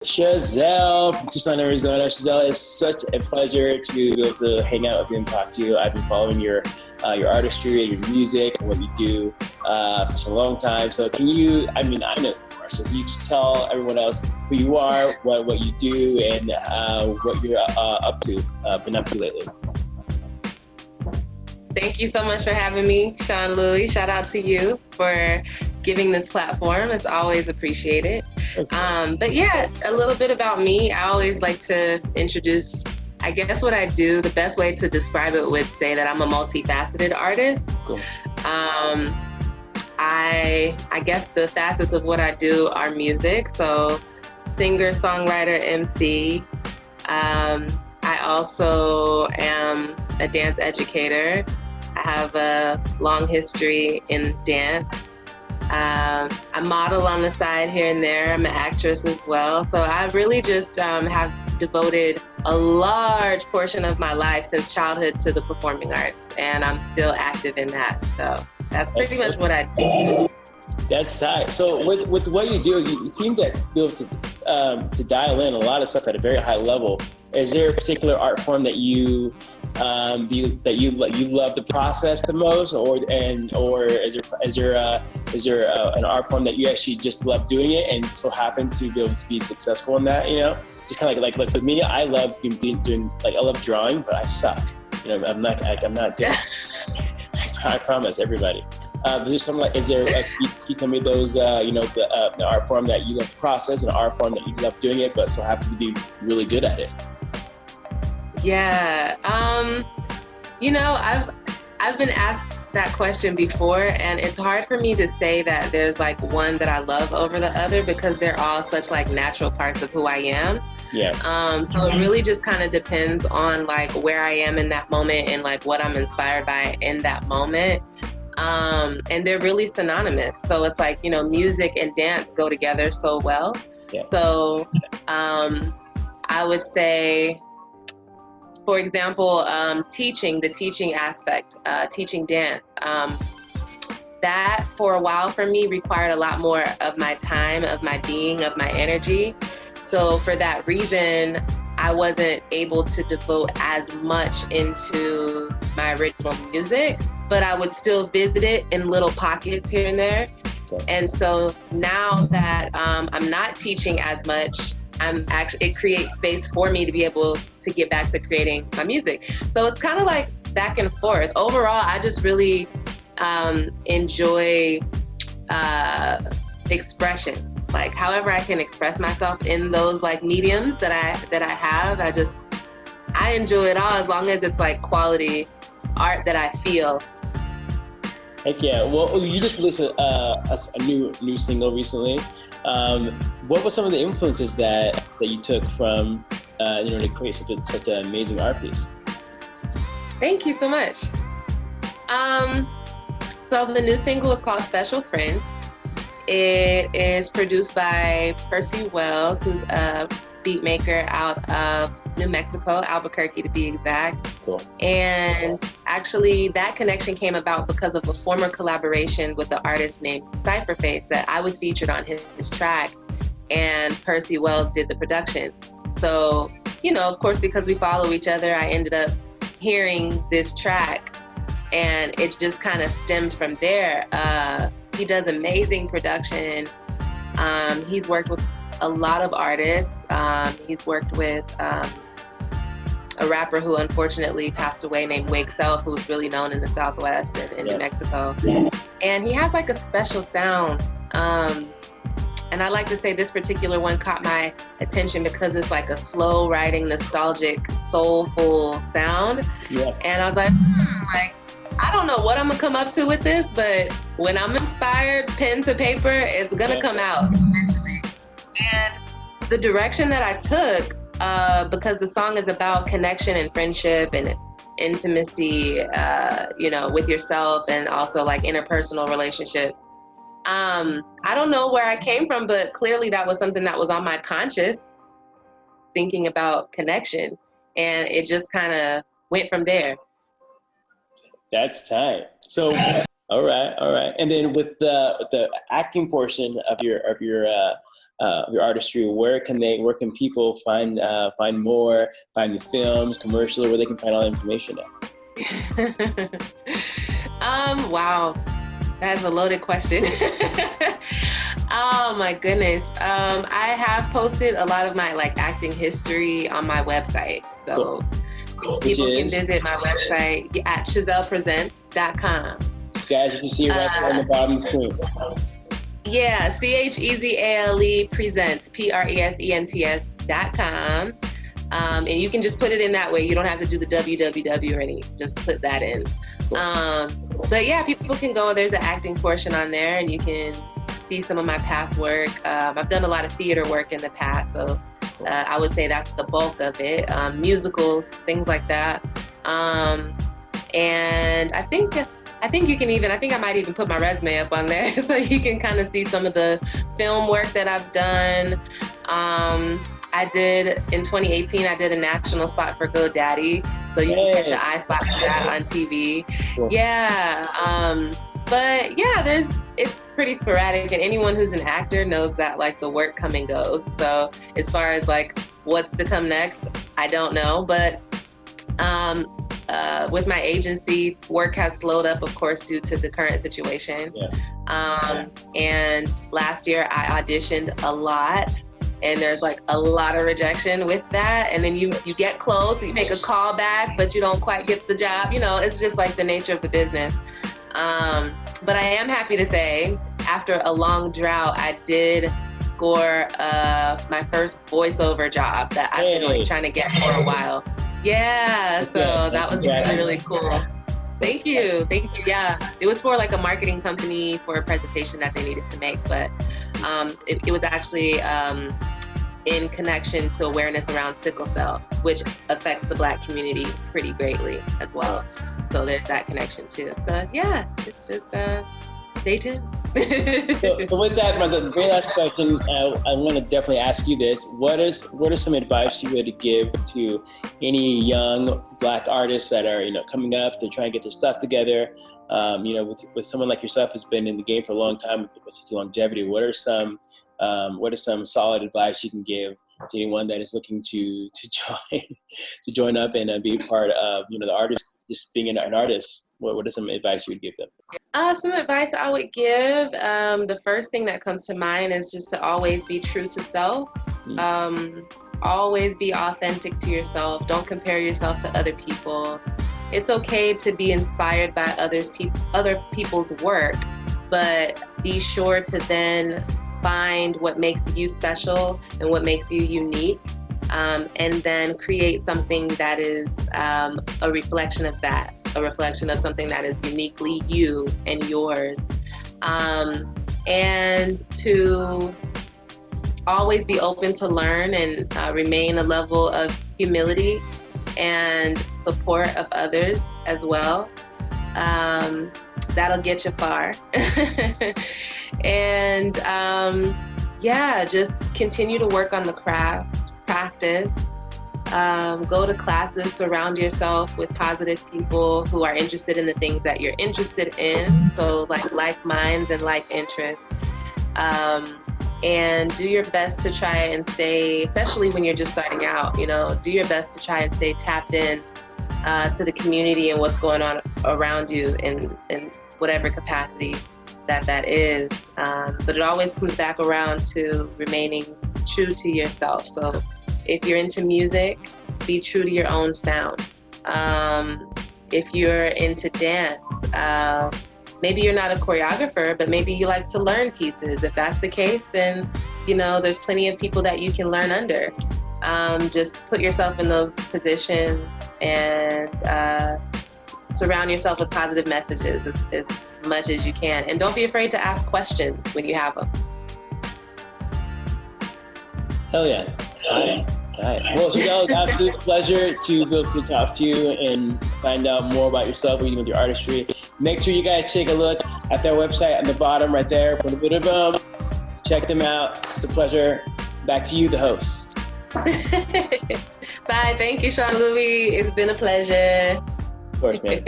Chezale from Tucson, Arizona. Chezale, it's such a pleasure to be able to hang out with you and talk to you. I've been following your artistry and your music and what you do for such a long time. So can you, I know who you are, so can you just tell everyone else who you are, what you do, and what you're been up to lately? Thank you so much for having me, SeanLoui. Shout out to you for giving this platform. It's always appreciated. Okay. But yeah, a little bit about me. I always like to introduce, I guess what I do, the best way to describe it would say that I'm a multifaceted artist. Cool. I guess the facets of what I do are music. So singer, songwriter, MC. I also am a dance educator. I have a long history in dance. I model on the side here and there. I'm an actress as well. So I really just have devoted a large portion of my life since childhood to the performing arts, and I'm still active in that. So that's pretty much what I do. That's tight. So with what you do, you seem to be able to dial in a lot of stuff at a very high level. Is there a particular art form that you love the process the most, or is there an art form that you actually just love doing it and so happen to be able to be successful in that? You know, just kind of like with me, I love doing I love drawing, but I suck. You know, I'm not doing. I promise everybody. There's something like, you tell me those, the art form that you love the process and the art form that you love doing it, but so happen to be really good at it. Yeah. I've been asked that question before, and it's hard for me to say that there's like one that I love over the other because they're all such like natural parts of who I am. Yeah. So it really just kind of depends on like where I am in that moment and like what I'm inspired by in that moment. And they're really synonymous. So it's like, music and dance go together so well. Yeah. So I would say, for example, the teaching aspect, teaching dance, that for a while for me required a lot more of my time, of my being, of my energy. So for that reason, I wasn't able to devote as much into my original music, but I would still visit it in little pockets here and there. Okay. And so now that I'm not teaching as much, it creates space for me to be able to get back to creating my music. So it's kind of like back and forth. Overall, I just really enjoy expression. Like however I can express myself in those like mediums that I have, I enjoy it all as long as it's like quality art that I feel. Heck yeah. Well, you just released a new single recently. What were some of the influences that you took from to create such an amazing art piece? Thank you so much. So the new single is called Special Friend. It is produced by Percy Wells, who's a beat maker out of New Mexico, Albuquerque to be exact. Cool. And actually that connection came about because of a former collaboration with the artist named Cypherface that I was featured on his track, and Percy Wells did the production. So, of course, because we follow each other, I ended up hearing this track and it just kind of stemmed from there. He does amazing production. He's worked with a lot of artists. He's worked with a rapper who unfortunately passed away named Wake Self, who's really known in the Southwest and in New Mexico. And he has like a special sound. And I like to say this particular one caught my attention because it's like a slow writing, nostalgic, soulful sound. Yeah. And I was like, I don't know what I'm gonna come up to with this, but when I'm inspired, pen to paper, it's gonna come out eventually. And the direction that I took, because the song is about connection and friendship and intimacy, with yourself and also like interpersonal relationships. I don't know where I came from, but clearly that was something that was on my conscious, thinking about connection, and it just kind of went from there. That's tight. So, all right. And then with the acting portion of your your artistry, where can people find more, find the films, commercials, where they can find all the information at? Wow, that's a loaded question. Oh my goodness. I have posted a lot of my acting history on my website. So people can visit my website at ChezalePresents.com. Guys, you can see it right there on the bottom of the screen. Yeah, Chezale Presents, Presents.com. And you can just put it in that way. You don't have to do the www or anything. Just put that in. But yeah, people can go. There's an acting portion on there, and you can see some of my past work. I've done a lot of theater work in the past, so I would say that's the bulk of it. Musicals, things like that. And I think you can even, I might even put my resume up on there so you can kind of see some of the film work that I've done. In 2018, I did a national spot for GoDaddy. So you can catch an eye spot for that on TV. Cool. Yeah. But yeah, it's pretty sporadic, and anyone who's an actor knows that the work come and goes. So as far as what's to come next, I don't know. But with my agency, work has slowed up, of course, due to the current situation. Yeah. And last year I auditioned a lot, and there's a lot of rejection with that. And then you get close, you make a call back, but you don't quite get the job. It's just the nature of the business. But I am happy to say, after a long drought, I did score my first voiceover job that I've been trying to get for a while. Yeah, so that was really, really cool. Thank you. Yeah, it was for a marketing company for a presentation that they needed to make, but it was actually in connection to awareness around sickle cell, which affects the Black community pretty greatly as well. So there's that connection too. So yeah, it's just stay tuned. so with that, the very last question, I want to definitely ask you this: what are some advice you would give to any young Black artists that are coming up? They're trying to get their stuff together. With someone like yourself who's been in the game for a long time with such longevity, what are some solid advice you can give to anyone that is looking to join up and be part of the artist, just being an artist? What is some advice you would give them? Some advice I would give, the first thing that comes to mind is just to always be true to self. Always be authentic to yourself. Don't compare yourself to other people. It's okay to be inspired by other people's work, but be sure to then find what makes you special and what makes you unique, and then create something that is a reflection of that, a reflection of something that is uniquely you and yours. And to always be open to learn and remain a level of humility and support of others as well. That'll get you far. And just continue to work on the craft, practice, go to classes, surround yourself with positive people who are interested in the things that you're interested in. So like minds and like interests. And do your best to try and stay, especially when you're just starting out, do your best to try and stay tapped in to the community and what's going on around you in whatever capacity that is. But it always comes back around to remaining true to yourself. So if you're into music, be true to your own sound. If you're into dance, maybe you're not a choreographer, but maybe you like to learn pieces. If that's the case, then, there's plenty of people that you can learn under. Just put yourself in those positions and surround yourself with positive messages as much as you can. And don't be afraid to ask questions when you have them. Hell yeah. All right. Well, Chezale, it's an absolute pleasure to be able to talk to you and find out more about yourself, reading with your artistry. Make sure you guys take a look at their website on the bottom right there. Boom. Check them out. It's a pleasure. Back to you, the host. Bye. Thank you, SeanLoui. It's been a pleasure. Of course, man.